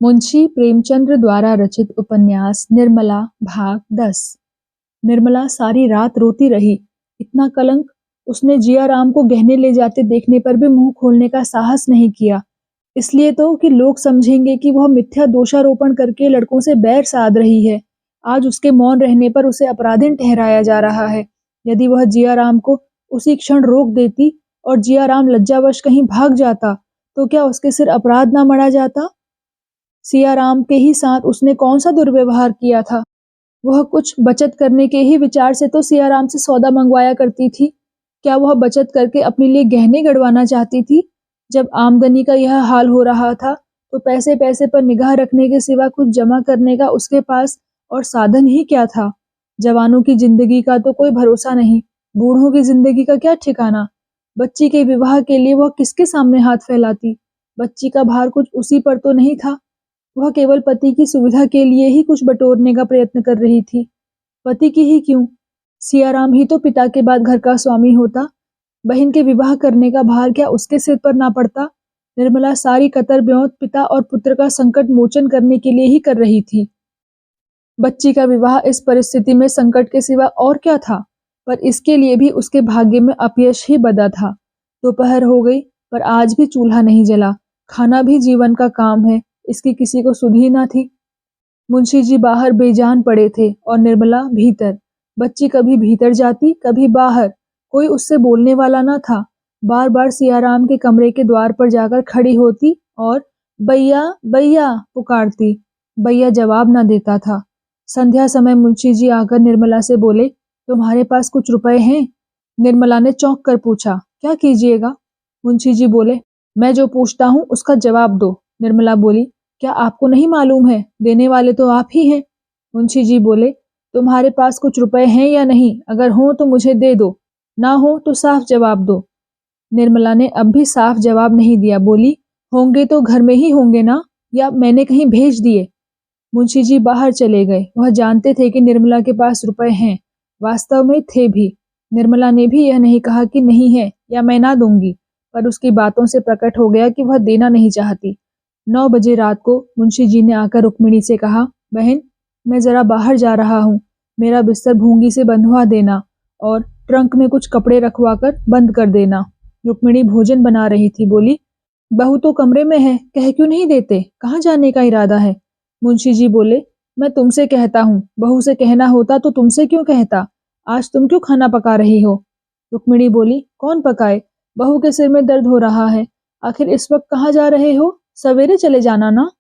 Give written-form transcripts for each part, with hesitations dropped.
मुंशी प्रेमचंद्र द्वारा रचित उपन्यास निर्मला भाग 10। निर्मला सारी रात रोती रही। इतना कलंक उसने जिया राम को गहने ले जाते देखने पर भी मुंह खोलने का साहस नहीं किया। इसलिए तो कि लोग समझेंगे कि वह मिथ्या दोषारोपण करके लड़कों से बैर साध रही है। आज उसके मौन रहने पर उसे अपराधीन ठहराया जा रहा है। यदि वह जिया राम को उसी क्षण रोक देती और जिया राम लज्जावश कहीं भाग जाता तो क्या उसके सिर अपराध ना मढ़ा जाता। सियाराम के ही साथ उसने कौन सा दुर्व्यवहार किया था। वह कुछ बचत करने के ही विचार से तो सियाराम से सौदा मंगवाया करती थी। क्या वह बचत करके अपने लिए गहने गड़वाना चाहती थी। जब आमदनी का यह हाल हो रहा था तो पैसे पैसे पर निगाह रखने के सिवा कुछ जमा करने का उसके पास और साधन ही क्या था। जवानों की जिंदगी का तो कोई भरोसा नहीं, बूढ़ों की जिंदगी का क्या ठिकाना। बच्ची के विवाह के लिए वह किसके सामने हाथ फैलाती। बच्ची का भार कुछ उसी पर तो नहीं था। वह केवल पति की सुविधा के लिए ही कुछ बटोरने का प्रयत्न कर रही थी। पति की ही क्यों, सियाराम ही तो पिता के बाद घर का स्वामी होता। बहन के विवाह करने का भार क्या उसके सिर पर ना पड़ता। निर्मला सारी कतर ब्योंत पिता और पुत्र का संकट मोचन करने के लिए ही कर रही थी। बच्ची का विवाह इस परिस्थिति में संकट के सिवा और क्या था, पर इसके लिए भी उसके भाग्य में अपयश ही बदा था। दोपहर हो गई पर आज भी चूल्हा नहीं जला। खाना भी जीवन का काम है, इसकी किसी को सुध ही ना थी। मुंशी जी बाहर बेजान पड़े थे और निर्मला भीतर। बच्ची कभी भीतर जाती कभी बाहर, कोई उससे बोलने वाला ना था। बार बार सियाराम के कमरे के द्वार पर जाकर खड़ी होती और बैया बैया पुकारती। बैया जवाब ना देता था। संध्या समय मुंशी जी आकर निर्मला से बोले, तुम्हारे पास कुछ रुपए हैं। निर्मला ने चौंक कर पूछा, क्या कीजिएगा। मुंशी जी बोले, मैं जो पूछता हूँ उसका जवाब दो। निर्मला बोली, क्या आपको नहीं मालूम है, देने वाले तो आप ही हैं। मुंशी जी बोले, तुम्हारे पास कुछ रुपए हैं या नहीं, अगर हो तो मुझे दे दो, ना हो तो साफ जवाब दो। निर्मला ने अब भी साफ जवाब नहीं दिया। बोली, होंगे तो घर में ही होंगे ना, या मैंने कहीं भेज दिए। मुंशी जी बाहर चले गए। वह जानते थे कि निर्मला के पास रुपए हैं, वास्तव में थे भी। निर्मला ने भी यह नहीं कहा कि नहीं है या मैं ना दूंगी, पर उसकी बातों से प्रकट हो गया कि वह देना नहीं चाहती। 9 बजे रात को मुंशी जी ने आकर रुक्मिणी से कहा, बहन मैं जरा बाहर जा रहा हूँ, मेरा बिस्तर भूंगी से बंधवा देना और ट्रंक में कुछ कपड़े रखवा कर बंद कर देना। रुक्मिणी भोजन बना रही थी। बोली, बहू तो कमरे में है, कह क्यों नहीं देते, कहाँ जाने का इरादा है। मुंशी जी बोले, मैं तुमसे कहता हूँ, बहू से कहना होता तो तुमसे क्यों कहता। आज तुम क्यों खाना पका रही हो। रुक्मिणी बोली, कौन पकाए, बहू के सिर में दर्द हो रहा है। आखिर इस वक्त कहाँ जा रहे हो, सवेरे चले जाना ना।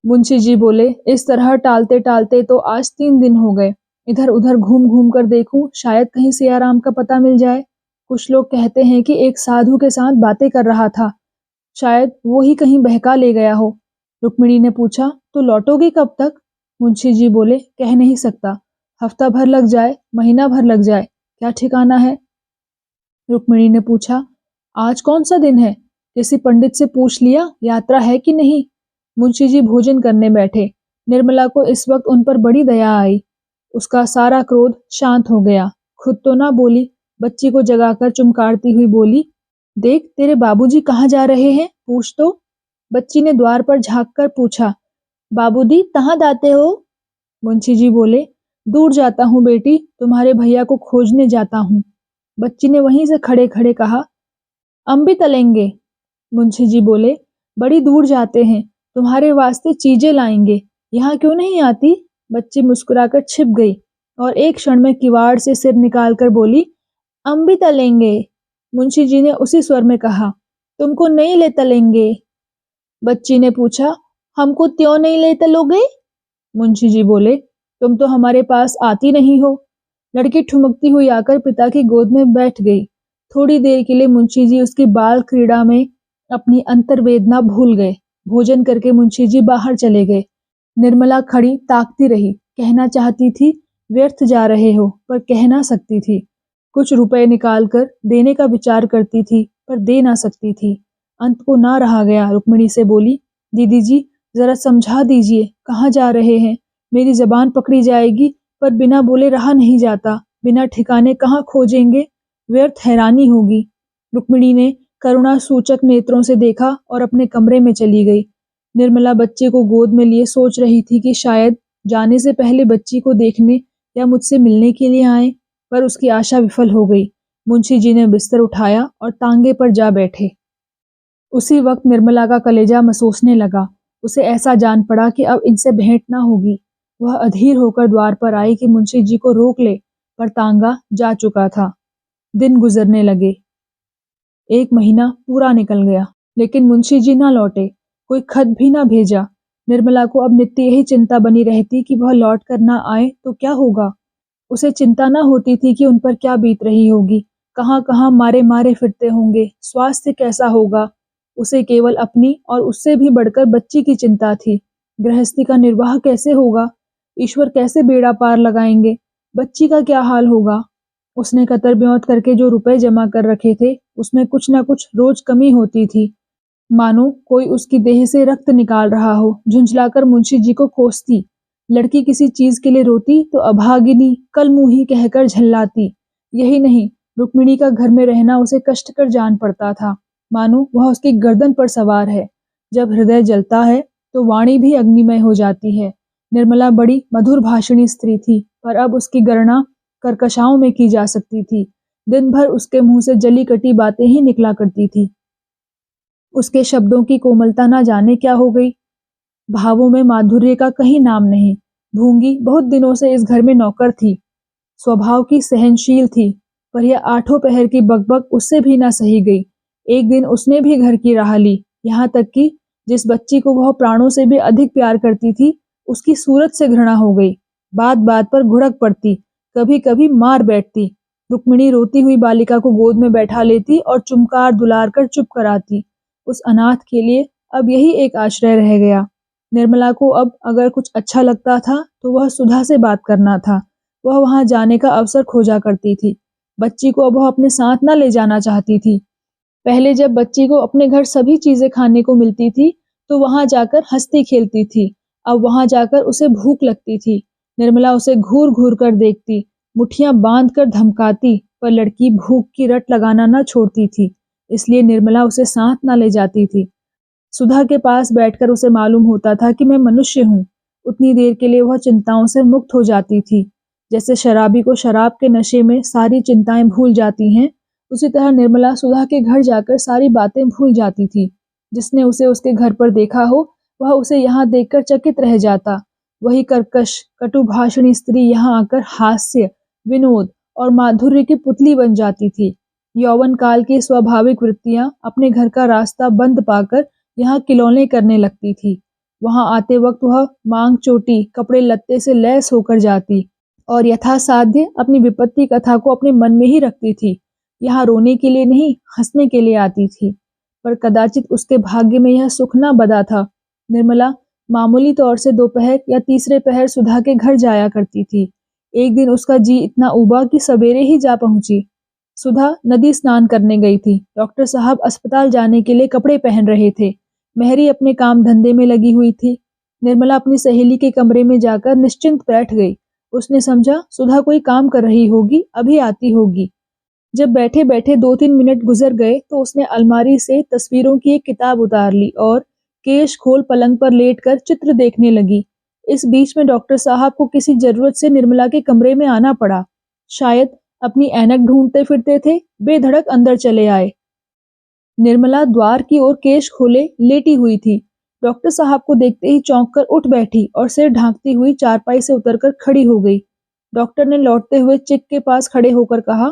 मुंशी जी बोले, इस तरह टालते टालते तो आज 3 दिन हो गए। इधर उधर घूम घूम कर देखूं, शायद कहीं सियाराम का पता मिल जाए। कुछ लोग कहते हैं कि एक साधु के साथ बातें कर रहा था, शायद वो ही कहीं बहका ले गया हो। रुक्मिणी ने पूछा, तो लौटोगे कब तक। मुंशी जी बोले, कह नहीं सकता, हफ्ता भर लग जाए, महीना भर लग जाए, क्या ठिकाना है। रुक्मिणी ने पूछा, आज कौन सा दिन है, किसी पंडित से पूछ लिया यात्रा है कि नहीं। मुंशी जी भोजन करने बैठे। निर्मला को इस वक्त उन पर बड़ी दया आई। उसका सारा क्रोध शांत हो गया। खुद तो ना बोली, बच्ची को जगाकर चुमकारती हुई बोली, देख तेरे बाबूजी कहाँ जा रहे हैं, पूछ तो। बच्ची ने द्वार पर झांक कर पूछा, बाबूजी कहाँ जाते हो। मुंशी जी बोले, दूर जाता हूँ बेटी, तुम्हारे भैया को खोजने जाता हूँ। बच्ची ने वहीं से खड़े खड़े कहा, अम्बी तलेंगे। मुंशी जी बोले, बड़ी दूर जाते हैं, तुम्हारे वास्ते चीजें लाएंगे, यहाँ क्यों नहीं आती। बच्ची मुस्कुराकर छिप गई और एक क्षण में किवाड़ से सिर निकालकर बोली, अम्बी तलेंगे। मुंशी जी ने उसी स्वर में कहा, तुमको नहीं ले तलेंगे। बच्ची ने पूछा, हमको त्यों नहीं ले तलोगे। मुंशी जी बोले, तुम तो हमारे पास आती नहीं हो। लड़की ठुमकती हुई आकर पिता की गोद में बैठ गई। थोड़ी देर के लिए मुंशी जी उसकी बाल क्रीड़ा में अपनी अंतर्वेदना भूल गए। भोजन करके मुंशी जी बाहर चले गए। निर्मला खड़ी ताकती रही। कहना चाहती थी, व्यर्थ जा रहे हो, पर कह ना सकती थी। कुछ रुपए निकाल कर देने का विचार करती थी, पर दे ना सकती थी। अंत को ना रहा गया। रुक्मिणी से बोली, दीदी जी जरा समझा दीजिए, कहाँ जा रहे हैं। मेरी जबान पकड़ी जाएगी, पर बिना बोले रहा नहीं जाता। बिना ठिकाने कहाँ खोजेंगे, व्यर्थ हैरानी होगी। रुक्मिणी ने करुणा सूचक नेत्रों से देखा और अपने कमरे में चली गई। निर्मला बच्चे को गोद में लिए सोच रही थी कि शायद जाने से पहले बच्ची को देखने या मुझसे मिलने के लिए आए, पर उसकी आशा विफल हो गई। मुंशी जी ने बिस्तर उठाया और तांगे पर जा बैठे। उसी वक्त निर्मला का कलेजा महसूसने लगा। उसे ऐसा जान पड़ा कि अब इनसे भेंट ना होगी। वह अधीर होकर द्वार पर आई कि मुंशी जी को रोक ले, पर तांगा जा चुका था। दिन गुजरने लगे। 1 महीना पूरा निकल गया, लेकिन मुंशी जी ना लौटे। कोई खत भी ना भेजा। निर्मला को अब नित्य यही चिंता बनी रहती कि वह लौट कर ना आए तो क्या होगा। उसे चिंता न होती थी कि उन पर क्या बीत रही होगी, कहाँ-कहाँ मारे-मारे फिरते होंगे, स्वास्थ्य कैसा होगा। उसे केवल अपनी और उससे भी बढ़कर बच्ची की चिंता थी। गृहस्थी का निर्वाह कैसे होगा? ईश्वर कैसे बेड़ा पार लगाएंगे? बच्ची का क्या हाल होगा? उसने कतर-ब्योंत करके जो रुपए जमा कर रखे थे, उसमें कुछ न कुछ रोज कमी होती थी। मानो कोई उसकी देह से रक्त निकाल रहा हो। झुंझलाकर मुंशी जी को कोसती। लड़की किसी चीज के लिए रोती तो अभागिनी, कलमुही कहकर झल्लाती। यही नहीं, रुक्मिणी का घर में रहना उसे कष्टकर जान पड़ता था। मानो वह उसकी गर्दन पर सवार है। जब हृदय जलता है तो वाणी भी अग्निमय हो जाती है। निर्मला बड़ी मधुर भाषिणी स्त्री थी, पर अब उसकी गणना कर्कशाओं में की जा सकती थी। दिन भर उसके मुंह से जली कटी बातें ही निकला करती थी। उसके शब्दों की कोमलता ना जाने क्या हो गई। भावों में माधुर्य का कहीं नाम नहीं। भूंगी बहुत दिनों से इस घर में नौकर थी। स्वभाव की सहनशील थी, पर यह आठों पहर की बकबक उससे भी ना सही गई। एक दिन उसने भी घर की राह ली, यहाँ तक कि जिस बच्ची को वह प्राणों से भी अधिक प्यार करती थी, उसकी सूरत से घृणा हो गई। बात बात पर घुड़क पड़ती, कभी कभी मार बैठती। रुक्मिणी रोती हुई बालिका को गोद में बैठा लेती और चुमकार दुलार कर चुप कराती। उस अनाथ के लिए अब यही एक आश्रय रह गया। निर्मला को अब अगर कुछ अच्छा लगता था तो वह सुधा से बात करना था। वह वहां जाने का अवसर खोजा करती थी। बच्ची को अब वह अपने साथ न ले जाना चाहती थी। पहले जब बच्ची को अपने घर सभी चीजें खाने को मिलती थी तो वहां जाकर हंसती खेलती थी। अब वहां जाकर उसे भूख लगती थी। निर्मला उसे घूर घूर कर देखती, मुठ्ठियां बांध कर धमकाती, पर लड़की भूख की रट लगाना न छोड़ती थी। इसलिए निर्मला उसे साथ न ले जाती थी। सुधा के पास बैठकर उसे मालूम होता था कि मैं मनुष्य हूँ। उतनी देर के लिए वह चिंताओं से मुक्त हो जाती थी। जैसे शराबी को शराब के नशे में सारी चिंताएं भूल जाती हैं, उसी तरह निर्मला सुधा के घर जाकर सारी बातें भूल जाती थी। जिसने उसे उसके घर पर देखा हो, वह उसे यहाँ देखकर चकित रह जाता। वही कर्कश, कटुभाषिणी स्त्री यहाँ आकर हास्य, विनोद और माधुर्य की पुतली बन जाती थी। यौवन काल की स्वाभाविक वृत्तियां अपने घर का रास्ता बंद पाकर यहाँ किलौने करने लगती थी। वहां आते वक्त वह मांग चोटी, कपड़े लत्ते से लैस होकर जाती और यथासाध्य अपनी विपत्ति कथा को अपने मन में ही रखती थी। यहाँ रोने के लिए नहीं, हंसने के लिए आती थी। पर कदाचित उसके भाग्य में यह सुख न बधा था। निर्मला मामूली तौर से दोपहर या तीसरे पहर सुधा के घर जाया करती थी। एक दिन उसका जी इतना उबा कि सवेरे ही जा पहुंची। सुधा नदी स्नान करने गई थी। डॉक्टर साहब अस्पताल जाने के लिए कपड़े पहन रहे थे। मेहरी अपने काम धंधे में लगी हुई थी। निर्मला अपनी सहेली के कमरे में जाकर निश्चिंत बैठ गई। उसने समझा सुधा कोई काम कर रही होगी, अभी आती होगी। जब बैठे बैठे 2-3 मिनट गुजर गए तो उसने अलमारी से तस्वीरों की एक किताब उतार ली और केश खोल पलंग पर लेटकर चित्र देखने लगी। इस बीच में डॉक्टर साहब को किसी जरूरत से निर्मला के कमरे में आना पड़ा। शायद अपनी ऐनक ढूंढते फिरते थे, बेधड़क अंदर चले आए। निर्मला द्वार की ओर केश खोले लेटी हुई थी। डॉक्टर साहब को देखते ही चौंक कर उठ बैठी और सिर ढांकती हुई चारपाई से उतरकर खड़ी हो गई। डॉक्टर ने लौटते हुए चिक के पास खड़े होकर कहा,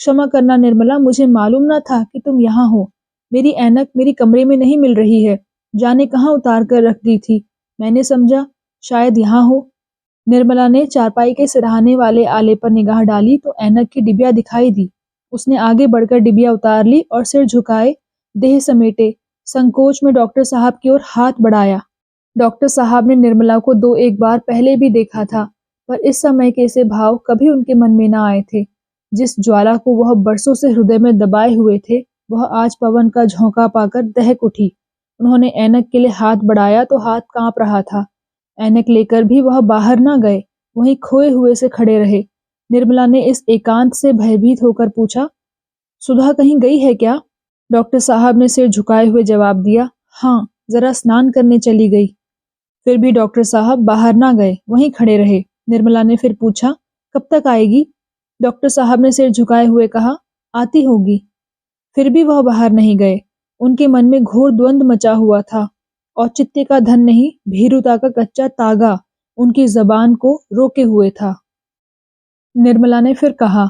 क्षमा करना निर्मला, मुझे मालूम न था कि तुम यहाँ हो। मेरी ऐनक मेरी कमरे में नहीं मिल रही है, जाने कहाँ उतार कर रख दी थी। मैंने समझा शायद यहाँ हो। निर्मला ने चारपाई के सिरहाने वाले आले पर निगाह डाली तो ऐनक की डिबिया दिखाई दी। उसने आगे बढ़कर डिबिया उतार ली और सिर झुकाए, देह समेटे, संकोच में डॉक्टर साहब की ओर हाथ बढ़ाया। डॉक्टर साहब ने निर्मला को 2-1 बार पहले भी देखा था, पर इस समय के ऐसे भाव कभी उनके मन में न आए थे। जिस ज्वाला को वह बरसों से हृदय में दबाए हुए थे, वह आज पवन का झोंका पाकर दहक उठी। उन्होंने ऐनक के लिए हाथ बढ़ाया तो हाथ कांप रहा था। ऐनक लेकर भी वह बाहर न गए, वहीं खोए हुए से खड़े रहे। निर्मला ने इस एकांत से भयभीत होकर पूछा, सुधा कहीं गई है क्या? डॉक्टर साहब ने सिर झुकाए हुए जवाब दिया, हाँ, जरा स्नान करने चली गई। फिर भी डॉक्टर साहब बाहर ना गए, वहीं खड़े रहे। निर्मला ने फिर पूछा, कब तक आएगी? डॉक्टर साहब ने सिर झुकाए हुए कहा, आती होगी। फिर भी वह बाहर नहीं गए। उनके मन में घोर द्वंद मचा हुआ था। औचित्य का धन नहीं, भीरुता का कच्चा तागा उनकी जबान को रोके हुए था। निर्मला ने फिर कहा,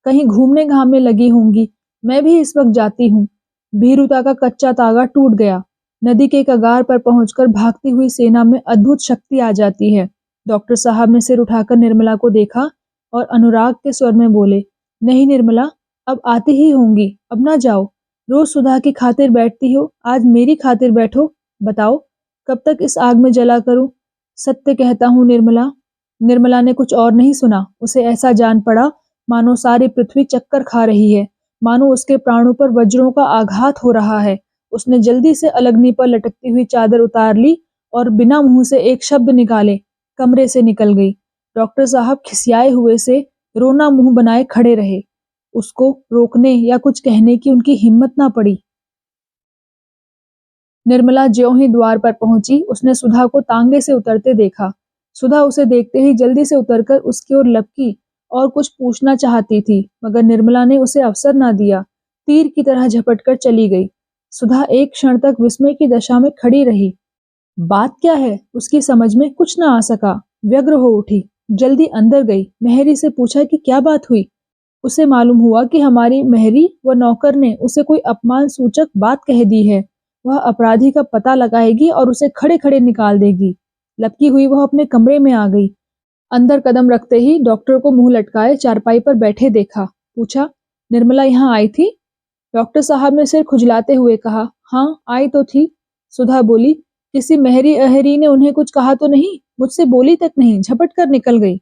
कहीं घूमने घामने लगी होंगी, मैं भी इस वक्त जाती हूँ। भीरुता का कच्चा तागा टूट गया। नदी के कगार पर पहुंचकर भागती हुई सेना में अद्भुत शक्ति आ जाती है। डॉक्टर साहब ने सिर उठाकर निर्मला को देखा और अनुराग के स्वर में बोले, नहीं निर्मला, अब आती ही होंगी, अब ना जाओ। रोज सुधा की खातिर बैठती हो, आज मेरी खातिर बैठो। बताओ कब तक इस आग में जला करूं? सत्य कहता हूं निर्मला। निर्मला ने कुछ और नहीं सुना। उसे ऐसा जान पड़ा मानो सारी पृथ्वी चक्कर खा रही है, मानो उसके प्राणों पर वज्रों का आघात हो रहा है। उसने जल्दी से अलगनी पर लटकती हुई चादर उतार ली और बिना मुंह से एक शब्द निकाले कमरे से निकल गई। डॉक्टर साहब खिसियाए हुए से रोना मुंह बनाए खड़े रहे। उसको रोकने या कुछ कहने की उनकी हिम्मत ना पड़ी। निर्मला ज्यों ही द्वार पर पहुंची, उसने सुधा को तांगे से उतरते देखा। सुधा उसे देखते ही जल्दी से उतरकर उसकी ओर लपकी और कुछ पूछना चाहती थी, मगर निर्मला ने उसे अवसर ना दिया। तीर की तरह झपटकर चली गई। सुधा एक क्षण तक विस्मय की दशा में खड़ी रही। बात क्या है उसकी समझ में कुछ न आ सका। व्यग्र हो उठी, जल्दी अंदर गई। मेहरी से पूछा कि क्या बात हुई। उसे मालूम हुआ कि हमारी मेहरी व नौकर ने उसे कोई अपमान सूचक बात कह दी है। वह अपराधी का पता लगाएगी और उसे खड़े खड़े निकाल देगी। लपकी हुई वह अपने कमरे में आ गई। अंदर कदम रखते ही डॉक्टर को मुंह लटकाए चारपाई पर बैठे देखा। पूछा, निर्मला यहाँ आई थी? डॉक्टर साहब ने सिर खुजलाते हुए कहा, हाँ आई तो थी। सुधा बोली, किसी मेहरी अहरी ने उन्हें कुछ कहा तो नहीं? मुझसे बोली तक नहीं, झपट कर निकल गई।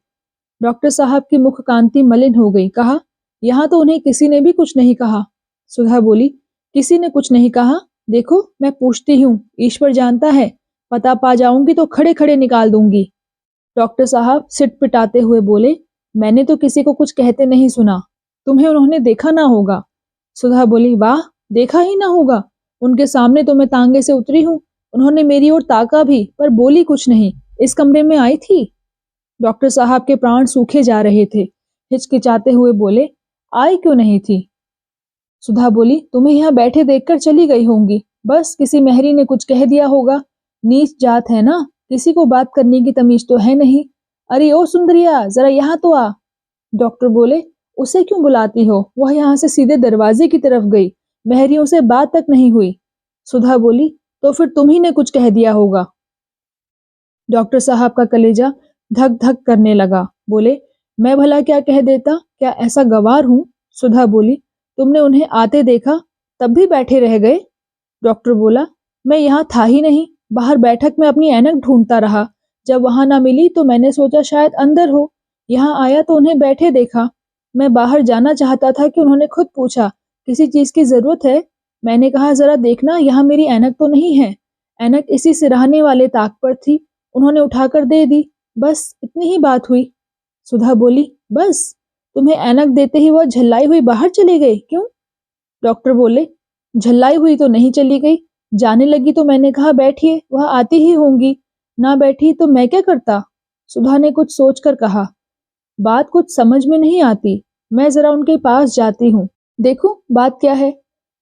डॉक्टर साहब की मुख कांति मलिन हो गई। कहा, यहाँ तो उन्हें किसी ने भी कुछ नहीं कहा। सुधा बोली, किसी ने कुछ नहीं कहा? देखो मैं पूछती हूँ, ईश्वर जानता है, पता पा जाऊंगी तो खड़े खड़े निकाल दूंगी। डॉक्टर साहब सिट पिटाते हुए बोले, मैंने तो किसी को कुछ कहते नहीं सुना। तुम्हें उन्होंने देखा ना होगा। सुधा बोली, वाह, देखा ही ना होगा। उनके सामने तो मैं तांगे से उतरी हूँ। उन्होंने मेरी ओर ताका भी, पर बोली कुछ नहीं। इस कमरे में आई थी। डॉक्टर साहब के प्राण सूखे जा रहे थे। हिचकिचाते हुए बोले, आई क्यों नहीं थी? सुधा बोली, तुम्हें यहाँ बैठे देखकर चली गई होंगी। बस किसी मेहरी ने कुछ कह दिया होगा। नीच जात है ना, किसी को बात करने की तमीज तो है नहीं। अरे ओ सुंदरिया, जरा यहाँ तो आ। डॉक्टर बोले, उसे क्यों बुलाती हो? वह यहाँ से सीधे दरवाजे की तरफ गई, मेहरियों से बात तक नहीं हुई। सुधा बोली, तो फिर तुम ही ने कुछ कह दिया होगा। डॉक्टर साहब का कलेजा धक धक करने लगा। बोले, मैं भला क्या कह देता? क्या ऐसा गवार हूं? सुधा बोली, तुमने उन्हें आते देखा, तब भी बैठे रह गए? डॉक्टर बोला, मैं यहाँ था ही नहीं, बाहर बैठक में अपनी ऐनक ढूंढता रहा। जब वहां ना मिली तो मैंने सोचा शायद अंदर हो। यहाँ आया तो उन्हें बैठे देखा। मैं बाहर जाना चाहता था कि उन्होंने खुद पूछा, किसी चीज की जरूरत है? मैंने कहा, जरा देखना यहाँ मेरी ऐनक तो नहीं है। ऐनक इसी सिरहाने वाले ताक पर थी। उन्होंने उठाकर दे दी। बस इतनी ही बात हुई। सुधा बोली, बस? तुम्हें ऐनक देते ही वह झल्लाई हुई बाहर चली गई, क्यों? डॉक्टर बोले, झल्लाई हुई तो नहीं चली गई। जाने लगी तो मैंने कहा, बैठिए, वह आती ही होंगी। ना बैठी तो मैं क्या करता? सुधा ने कुछ सोचकर कहा, बात कुछ समझ में नहीं आती। मैं जरा उनके पास जाती हूँ, देखो बात क्या है।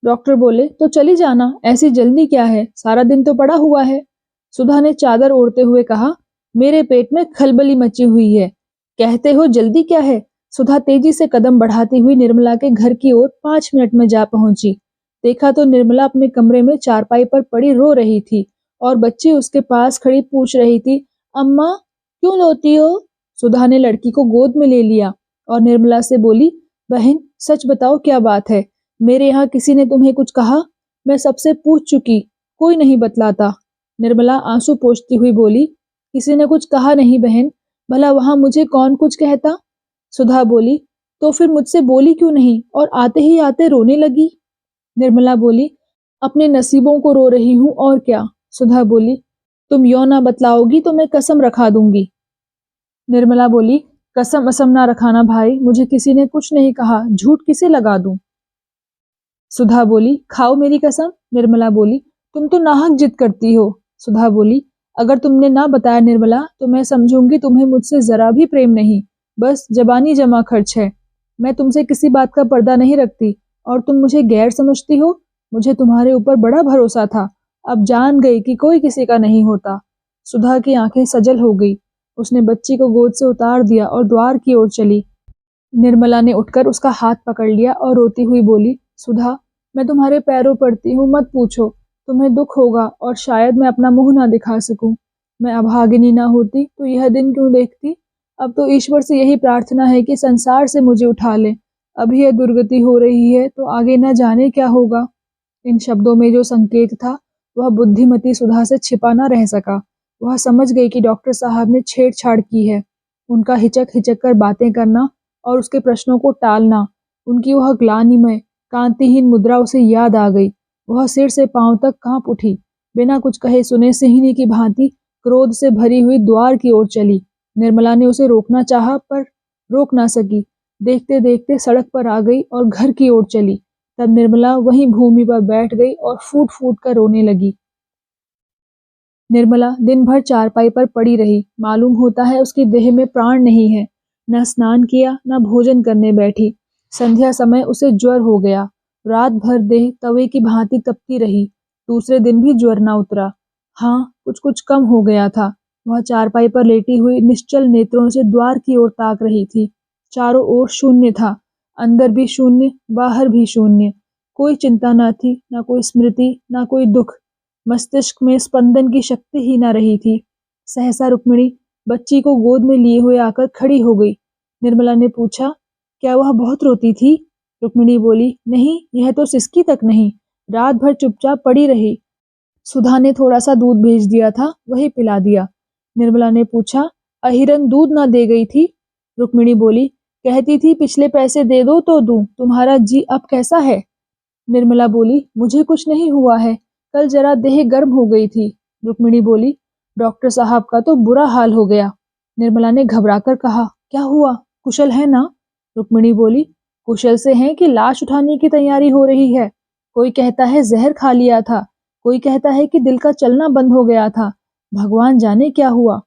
डॉक्टर बोले, तो चली जाना, ऐसी जल्दी क्या है, सारा दिन तो पड़ा हुआ है। सुधा ने चादर ओढ़ते हुए कहा, मेरे पेट में खलबली मची हुई है। कहते हो जल्दी क्या है? सुधा तेजी से कदम बढ़ाती हुई निर्मला के घर की ओर 5 मिनट में जा पहुंची। देखा तो निर्मला अपने कमरे में चारपाई पर पड़ी रो रही थी और बच्ची उसके पास खड़ी पूछ रही थी, अम्मा क्यों रोती हो? सुधा ने लड़की को गोद में ले लिया और निर्मला से बोली, बहन सच बताओ क्या बात है? मेरे यहाँ किसी ने तुम्हें कुछ कहा? मैं सबसे पूछ चुकी, कोई नहीं बतलाता। निर्मला आंसू पोंछती हुई बोली, किसी ने कुछ कहा नहीं बहन, भला वहां मुझे कौन कुछ कहता? सुधा बोली, तो फिर मुझसे बोली क्यों नहीं और आते ही आते रोने लगी? निर्मला बोली, अपने नसीबों को रो रही हूँ और क्या। सुधा बोली, तुम यो ना बतलाओगी तो मैं कसम रखा दूंगी। निर्मला बोली, कसम असम ना रखाना भाई, मुझे किसी ने कुछ नहीं कहा, झूठ किसे लगा दूं। सुधा बोली, खाओ मेरी कसम। निर्मला बोली, तुम तो नाहक जिद करती हो। सुधा बोली, अगर तुमने ना बताया निर्मला तो मैं समझूंगी तुम्हें मुझसे जरा भी प्रेम नहीं, बस जबानी जमा खर्च है। मैं तुमसे किसी बात का पर्दा नहीं रखती और तुम मुझे गैर समझती हो। मुझे तुम्हारे ऊपर बड़ा भरोसा था, अब जान गई कि कोई किसी का नहीं होता। सुधा की आंखें सजल हो गई। उसने बच्ची को गोद से उतार दिया और द्वार की ओर चली। निर्मला ने उठकर उसका हाथ पकड़ लिया और रोती हुई बोली, सुधा, मैं तुम्हारे पैरों पड़ती हूँ, मत पूछो। तुम्हें दुख होगा और शायद मैं अपना मुंह ना दिखा सकूं। मैं अभागिनी ना होती तो यह दिन क्यों देखती। अब तो ईश्वर से यही प्रार्थना है कि संसार से मुझे उठा ले। अभी यह दुर्गति हो रही है तो आगे न जाने क्या होगा। इन शब्दों में जो संकेत था वह बुद्धिमती सुधा से छिपा न रह सका। वह समझ गई कि डॉक्टर साहब ने छेड़छाड़ की है। उनका हिचक हिचक कर बातें करना और उसके प्रश्नों को टालना, उनकी वह ग्लानिमय कांतिहीन मुद्रा उसे याद आ गई। वह सिर से पांव तक कांप उठी। बिना कुछ कहे सुने सिंहनी की भांति क्रोध से भरी हुई द्वार की ओर चली। निर्मला ने उसे रोकना चाहा पर रोक ना सकी। देखते देखते सड़क पर आ गई और घर की ओर चली। तब निर्मला वहीं भूमि पर बैठ गई और फूट फूट कर रोने लगी। निर्मला दिन भर चारपाई पर पड़ी रही। मालूम होता है उसकी देह में प्राण नहीं है। न स्नान किया न भोजन करने बैठी। संध्या समय उसे ज्वर हो गया। रात भर देह तवे की भांति तपती रही। दूसरे दिन भी ज्वर न उतरा। हाँ, कुछ कुछ कम हो गया था। वह चारपाई पर लेटी हुई निश्चल नेत्रों से द्वार की ओर ताक रही थी। चारों ओर शून्य था। अंदर भी शून्य, बाहर भी शून्य। कोई चिंता न थी, न कोई स्मृति, न कोई दुख। मस्तिष्क में स्पंदन की शक्ति ही न रही थी। सहसा रुक्मिणी बच्ची को गोद में लिए हुए आकर खड़ी हो गई। निर्मला ने पूछा, क्या वह बहुत रोती थी? रुक्मिणी बोली, नहीं, यह तो सिसकी तक नहीं। रात भर चुपचाप पड़ी रही। सुधा ने थोड़ा सा दूध भेज दिया था, वही पिला दिया। निर्मला ने पूछा, अहिरन दूध ना दे गई थी? रुक्मिणी बोली, कहती थी पिछले पैसे दे दो तो दूं। तुम्हारा जी अब कैसा है? निर्मला बोली, मुझे कुछ नहीं हुआ है, कल जरा देह गर्म हो गई थी। रुक्मिणी बोली, डॉक्टर साहब का तो बुरा हाल हो गया। निर्मला ने घबराकर कहा, क्या हुआ, कुशल है ना? रुक्मिणी बोली, कुशल से हैं कि लाश उठाने की तैयारी हो रही है। कोई कहता है जहर खा लिया था, कोई कहता है कि दिल का चलना बंद हो गया था। भगवान जाने क्या हुआ।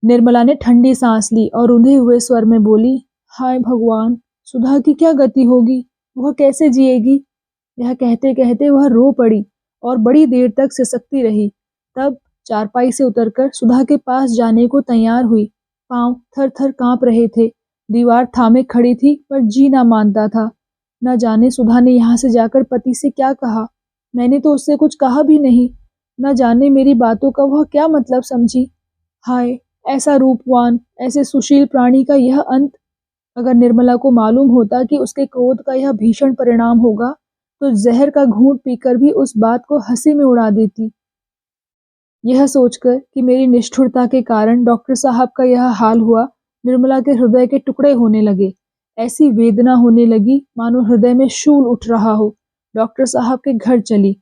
निर्मला ने ठंडी सांस ली और रुंधे हुए स्वर में बोली, हाय भगवान, सुधा की क्या गति होगी, वह कैसे जिएगी। यह कहते कहते वह रो पड़ी और बड़ी देर तक सिसकती रही। तब चारपाई से उतरकर सुधा के पास जाने को तैयार हुई। पांव थर थर कांप रहे थे। दीवार थामे खड़ी थी पर जी ना मानता था। न जाने सुधा ने यहाँ से जाकर पति से क्या कहा। मैंने तो उससे कुछ कहा भी नहीं। न जाने मेरी बातों का वह क्या मतलब समझी। हाय, ऐसा रूपवान, ऐसे सुशील प्राणी का यह अंत। अगर निर्मला को मालूम होता कि उसके क्रोध का यह भीषण परिणाम होगा तो जहर का घूंट पीकर भी उस बात को हंसी में उड़ा देती। यह सोचकर कि मेरी निष्ठुरता के कारण डॉक्टर साहब का यह हाल हुआ, निर्मला के हृदय के टुकड़े होने लगे। ऐसी वेदना होने लगी मानो हृदय में शूल उठ रहा हो। डॉक्टर साहब के घर चली।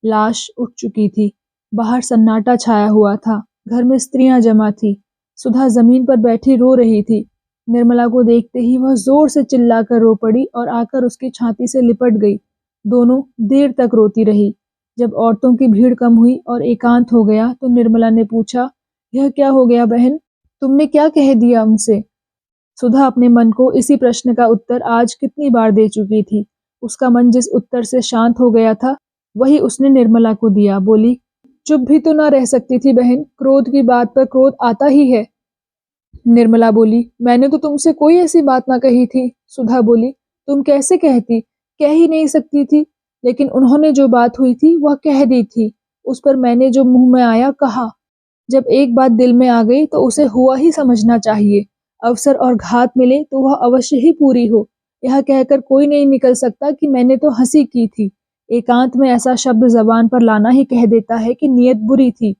लाश उठ चुकी थी। बाहर सन्नाटा छाया हुआ था। घर में स्त्रियां जमा थी। सुधा जमीन पर बैठी रो रही थी। निर्मला को देखते ही वह जोर से चिल्लाकर रो पड़ी और आकर उसकी छाती से लिपट गई। दोनों देर तक रोती रही। जब औरतों की भीड़ कम हुई और एकांत हो गया तो निर्मला ने पूछा, यह क्या हो गया बहन, तुमने क्या कह दिया उनसे? सुधा अपने मन को इसी प्रश्न का उत्तर आज कितनी बार दे चुकी थी। उसका मन जिस उत्तर से शांत हो गया था वही उसने निर्मला को दिया। बोली, चुप भी तो ना रह सकती थी बहन, क्रोध की बात पर क्रोध आता ही है। निर्मला बोली, मैंने तो तुमसे कोई ऐसी बात ना कही थी। सुधा बोली, तुम कैसे कहती, कह ही नहीं सकती थी। लेकिन उन्होंने जो बात हुई थी वह कह दी थी। उस पर मैंने जो मुंह में आया कहा। जब एक बात दिल में आ गई तो उसे हुआ ही समझना चाहिए। अवसर और घात मिले तो वह अवश्य ही पूरी हो। यह कहकर कोई नहीं निकल सकता कि मैंने तो हंसी की थी। एकांत में ऐसा शब्द जबान पर लाना ही कह देता है कि नीयत बुरी थी।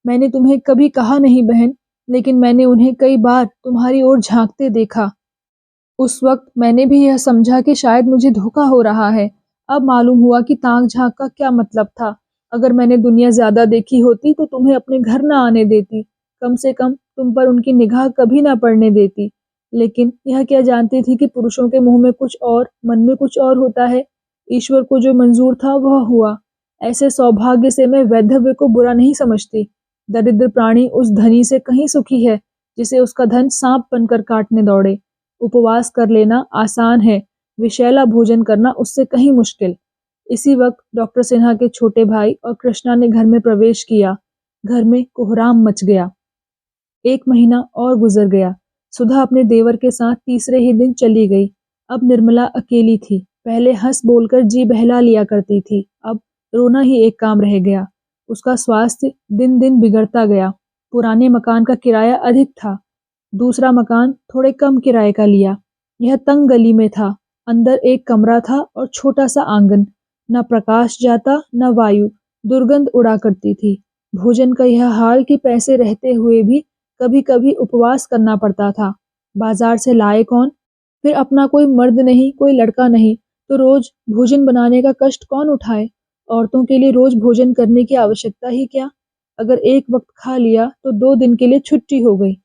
मैंने तुम्हें कभी कहा नहीं बहन, लेकिन मैंने उन्हें कई बार तुम्हारी ओर झांकते देखा। उस वक्त मैंने भी यह समझा कि शायद मुझे धोखा हो रहा है। अब मालूम हुआ कि ताक झांक का क्या मतलब था। अगर मैंने दुनिया ज्यादा देखी होती तो तुम्हें अपने घर न आने देती, कम से कम तुम पर उनकी निगाह कभी ना पड़ने देती। लेकिन यह क्या जानती थी कि पुरुषों के मुंह में कुछ और, मन में कुछ और होता है। ईश्वर को जो मंजूर था वह हुआ। ऐसे सौभाग्य से मैं वैधव्य को बुरा नहीं समझती। दरिद्र प्राणी उस धनी से कहीं सुखी है जिसे उसका धन सांप बनकर काटने दौड़े। उपवास कर लेना आसान है, विषैला भोजन करना उससे कहीं मुश्किल। इसी वक्त डॉक्टर सिन्हा के छोटे भाई और कृष्णा ने घर में प्रवेश किया। घर में कोहराम मच गया। 1 महीना और गुजर गया। सुधा अपने देवर के साथ तीसरे ही दिन चली गई। अब निर्मला अकेली थी। पहले हंस बोलकर जी बहला लिया करती थी, अब रोना ही एक काम रह गया। उसका स्वास्थ्य दिन दिन बिगड़ता गया। पुराने मकान का किराया अधिक था, दूसरा मकान थोड़े कम किराए का लिया। यह तंग गली में था, अंदर एक कमरा था और छोटा सा आंगन। न प्रकाश जाता न वायु, दुर्गंध उड़ा करती थी। भोजन का यह हाल कि पैसे रहते हुए भी कभी कभी उपवास करना पड़ता था। बाजार से लाए कौन, फिर अपना कोई मर्द नहीं, कोई लड़का नहीं, तो रोज भोजन बनाने का कष्ट कौन उठाए। औरतों के लिए रोज भोजन करने की आवश्यकता ही क्या। अगर एक वक्त खा लिया तो 2 दिन के लिए छुट्टी हो गई।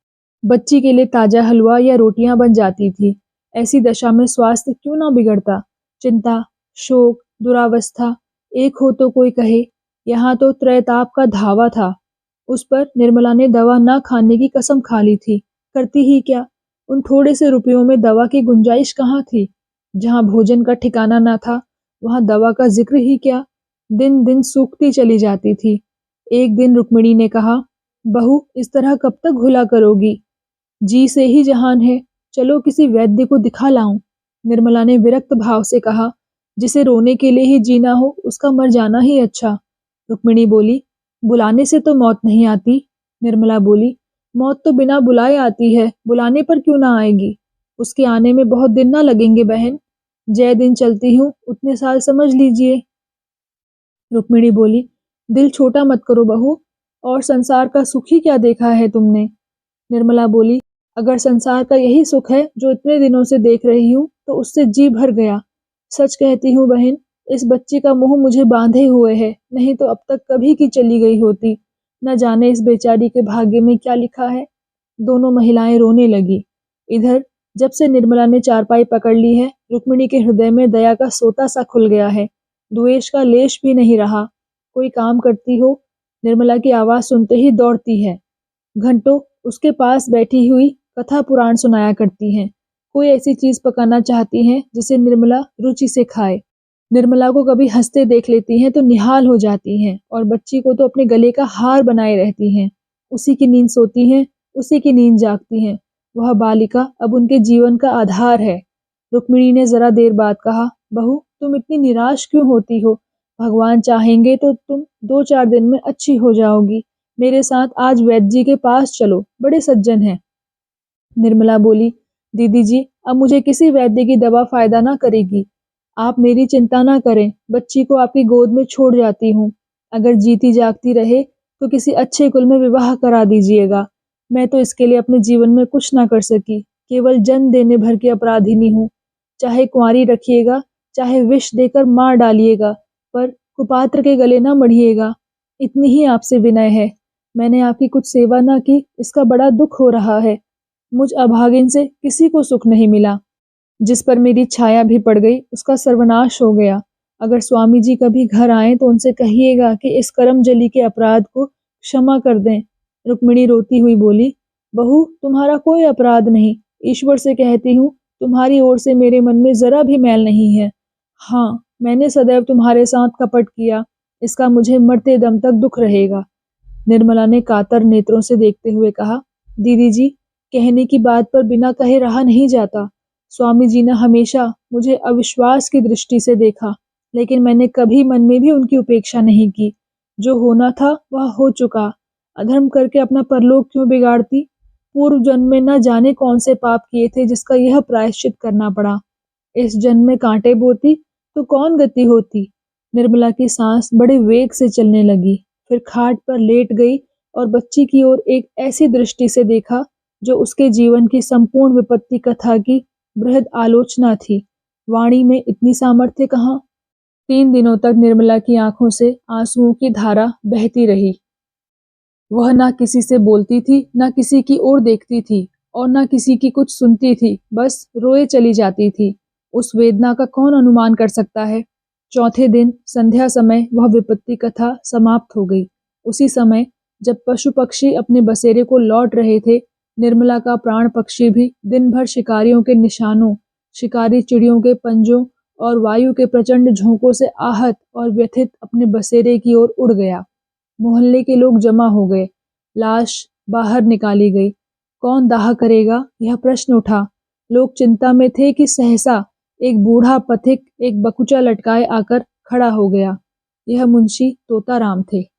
बच्ची के लिए ताजा हलवा या रोटियां बन जाती थी। ऐसी दशा में स्वास्थ्य क्यों ना बिगड़ता। चिंता, शोक, दुरावस्था, एक हो तो कोई कहे, यहाँ तो त्रैताप का धावा था। उस पर निर्मला ने दवा न खाने की कसम खा ली थी। करती ही क्या, उन थोड़े से रुपयों में दवा की गुंजाइश कहाँ थी। जहाँ भोजन का ठिकाना न था, वहाँ दवा का जिक्र ही क्या। दिन दिन सूखती चली जाती थी। एक दिन रुक्मिणी ने कहा, बहू इस तरह कब तक घुला करोगी, जी से ही जहान है, चलो किसी वैद्य को दिखा लाऊं। निर्मला ने विरक्त भाव से कहा, जिसे रोने के लिए ही जीना हो उसका मर जाना ही अच्छा। रुक्मिणी बोली, बुलाने से तो मौत नहीं आती। निर्मला बोली, मौत तो बिना बुलाए आती है, बुलाने पर क्यों ना आएगी। उसके आने में बहुत दिन ना लगेंगे बहन, जय दिन चलती हूँ उतने साल समझ लीजिए। रुक्मिणी बोली, दिल छोटा मत करो बहू, और संसार का सुख ही क्या देखा है तुमने। निर्मला बोली, अगर संसार का यही सुख है जो इतने दिनों से देख रही हूँ तो उससे जी भर गया। सच कहती हूँ बहन, इस बच्ची का मुंह मुझे बांधे हुए है, नहीं तो अब तक कभी की चली गई होती। न जाने इस बेचारी के भाग्य में क्या लिखा है। दोनों महिलाएं रोने लगी। इधर जब से निर्मला ने चारपाई पकड़ ली है, रुक्मिणी के हृदय में दया का सोता सा खुल गया है। द्वेष का लेश भी नहीं रहा। कोई काम करती हो, निर्मला की आवाज सुनते ही दौड़ती है। घंटों उसके पास बैठी हुई कथा पुराण सुनाया करती हैं। कोई ऐसी चीज पकाना चाहती हैं जिसे निर्मला रुचि से खाए। निर्मला को कभी हंसते देख लेती हैं तो निहाल हो जाती हैं, और बच्ची को तो अपने गले का हार बनाए रहती हैं। उसी की नींद सोती हैं, उसी की नींद जागती हैं। वह बालिका अब उनके जीवन का आधार है। रुक्मिणी ने जरा देर बाद कहा, बहू तुम इतनी निराश क्यों होती हो। भगवान चाहेंगे तो तुम 2-4 दिन में अच्छी हो जाओगी। मेरे साथ आज वैद्य जी के पास चलो, बड़े सज्जन हैं। निर्मला बोली, दीदी जी अब मुझे किसी वैद्य की दवा फायदा ना करेगी। आप मेरी चिंता ना करें, बच्ची को आपकी गोद में छोड़ जाती हूँ। अगर जीती जागती रहे तो किसी अच्छे कुल में विवाह करा दीजिएगा। मैं तो इसके लिए अपने जीवन में कुछ ना कर सकी, केवल जन्म देने भर की अपराधिनी हूँ। चाहे कुंवारी रखिएगा, चाहे विष देकर मार डालिएगा, पर कुपात्र के गले ना मढ़िएगा। इतनी ही आपसे विनय है। मैंने आपकी कुछ सेवा ना की, इसका बड़ा दुख हो रहा है। मुझ अभागिन से किसी को सुख नहीं मिला। जिस पर मेरी छाया भी पड़ गई उसका सर्वनाश हो गया। अगर स्वामी जी कभी घर आए तो उनसे कहिएगा कि इस करमजली के अपराध को क्षमा कर दें। रुक्मिणी रोती हुई बोली, बहू तुम्हारा कोई अपराध नहीं, ईश्वर से कहती हूँ तुम्हारी ओर से मेरे मन में जरा भी मैल नहीं है। हाँ, मैंने सदैव तुम्हारे साथ कपट किया, इसका मुझे मरते दम तक दुख रहेगा। निर्मला ने कातर नेत्रों से देखते हुए कहा, दीदी जी कहने की बात पर बिना कहे रहा नहीं जाता। स्वामी जी ने हमेशा मुझे अविश्वास की दृष्टि से देखा, लेकिन मैंने कभी मन में भी उनकी उपेक्षा नहीं की। जो होना था वह हो चुका। अधर्म करके अपना परलोक क्यों बिगाड़ती। पूर्व जन्म में न जाने कौन से पाप किए थे जिसका यह प्रायश्चित करना पड़ा। इस जन्म में कांटे बोती तो कौन गति होती। निर्मला की सांस बड़े वेग से चलने लगी, फिर खाट पर लेट गई और बच्ची की ओर एक ऐसी दृष्टि से देखा जो उसके जीवन की संपूर्ण विपत्ति कथा की बृहद आलोचना थी। वाणी में इतनी सामर्थ्य कहाँ। 3 दिनों तक निर्मला की आंखों से आंसुओं की धारा बहती रही। वह ना किसी से बोलती थी, ना किसी की ओर देखती थी, और ना किसी की कुछ सुनती थी, बस रोए चली जाती थी। उस वेदना का कौन अनुमान कर सकता है। चौथे दिन संध्या समय वह विपत्ति कथा समाप्त हो गई। उसी समय जब पशु पक्षी अपने बसेरे को लौट रहे थे, निर्मला का प्राण पक्षी भी दिन भर शिकारियों के निशानों, शिकारी चिड़ियों के पंजों और वायु के प्रचंड झोंकों से आहत और व्यथित अपने बसेरे की ओर उड़ गया। मोहल्ले के लोग जमा हो गए। लाश बाहर निकाली गई। कौन दाह करेगा, यह प्रश्न उठा। लोग चिंता में थे कि सहसा एक बूढ़ा पथिक एक बकुचा लटकाए आकर खड़ा हो गया। यह मुंशी तोताराम थे।